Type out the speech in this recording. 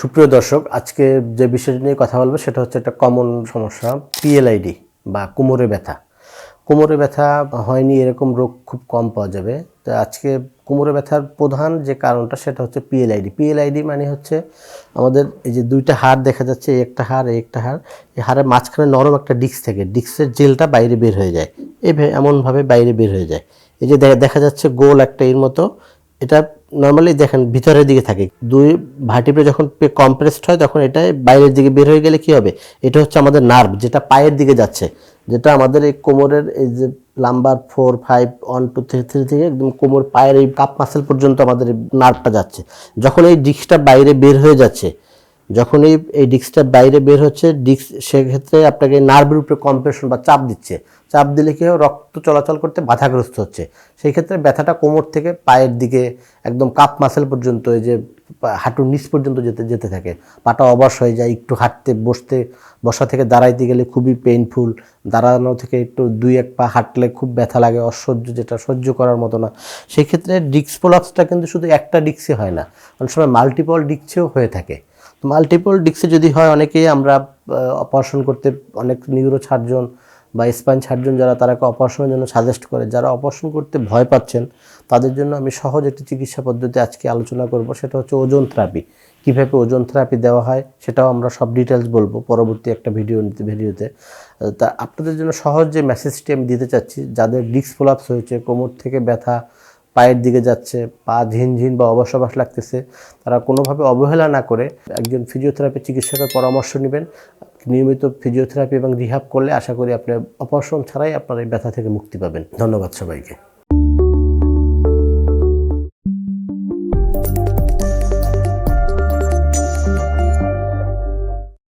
সুপ্রিয় দর্শক, আজকে যে বিষয়টি নিয়ে কথা বলবো সেটা হচ্ছে একটা কমন সমস্যা, পিএলআইডি বা কোমরে ব্যথা। কোমরে ব্যথা হয়নি এরকম রোগ খুব কম পাওয়া যাবে। তো আজকে কোমরে ব্যথার প্রধান যে কারণটা সেটা হচ্ছে পিএলআইডি। পিএলআইডি মানে হচ্ছে আমাদের এই যে দুইটা হাড় দেখা যাচ্ছে, এই একটা হাড়, এই একটা হাড়, এই হাড়ের মাঝখানে নরম একটা ডিস্ক থাকে, ডিস্কের জেলটা বাইরে বের হয়ে যায়, এমনভাবে বাইরে বের হয়ে যায়। এই যে দেখা যাচ্ছে গোল একটা এর মতো, এটা নর্মালি দেখেন ভিতরের দিকে থাকে। দুই ভার্টিব্রা যখন কম্প্রেসড হয় তখন এটা বাইরের দিকে বের হয়ে গেলে কি হবে, এটা হচ্ছে আমাদের নার্ভ যেটা পায়ের দিকে যাচ্ছে, যেটা আমাদের এই কোমরের এই যে নাম্বার 4, 5, 1, 2, 3 থেকে একদম কোমর পায়ের এই কাপ মাসেল পর্যন্ত আমাদের নার্ভটা যাচ্ছে। যখন এই ডিস্কটা বাইরে বের হয়ে যাচ্ছে, যখন এই ডিস্কটা বাইরে বের হচ্ছে, ডিস্ক সেক্ষেত্রে আপনাকে নার্ভের উপরে কম্প্রেশন বা চাপ দিচ্ছে। চাপ দিলে কি হয়, রক্ত চলাচল করতে বাধাগ্রস্ত হচ্ছে। সেই ক্ষেত্রে ব্যথাটা কোমর থেকে পায়ের দিকে একদম কাপ মাসেল পর্যন্ত, এই যে হাঁটুর নিচ পর্যন্ত যেতে থাকে। পাটা অবশ হয়ে যায়, একটু হাঁটতে বসা থেকে দাঁড়াইতে গেলে খুবই পেইনফুল, দাঁড়ানো থেকে একটু 2-1 পা হাঁটলে খুব ব্যথা লাগে, অসহ্য, যেটা সহ্য করার মতো না। সেই ক্ষেত্রে ডিস্ক প্রলাপসটা কিন্তু শুধু একটা ডিস্কে হয় না, অনেক সময় মাল্টিপল ডিস্কেও হয়ে থাকে। মাল্টিপল ডিস্কে যদি হয়, অনেকেই আমরা অপারেশন করতে, অনেক নিউরো সার্জন বা স্পাইন সার্জন যারা, তারাকে অপারেশনের জন্য সাজেস্ট করে। যারা অপারেশন করতে ভয় পাচ্ছেন তাদের জন্য আমি সহজ একটি চিকিৎসা পদ্ধতি আজকে আলোচনা করব, সেটা হচ্ছে ওজন থেরাপি। কীভাবে ওজন থেরাপি দেওয়া হয় সেটাও আমরা সব ডিটেলস বলবো পরবর্তী একটা ভিডিওতে। তা আপনাদের জন্য সহজ যে মেসেজটি আমি দিতে চাচ্ছি, যাদের ডিস্ক প্রলাপস হয়েছে, কোমর থেকে ব্যথা পায়ের দিকে যাচ্ছে, পা ঝিনঝিন বা অবশ লাগতেছে, তারা কোনোভাবে অবহেলা না করে একজন ফিজিওথেরাপি চিকিৎসকের পরামর্শ নেবেন। নিয়মিত ফিজিওথেরাপি এবং রিহ্যাব করলে আশা করি আপনি অপারেশন ছাড়াই আপনার এই ব্যথা থেকে মুক্তি পাবেন। ধন্যবাদ সবাইকে।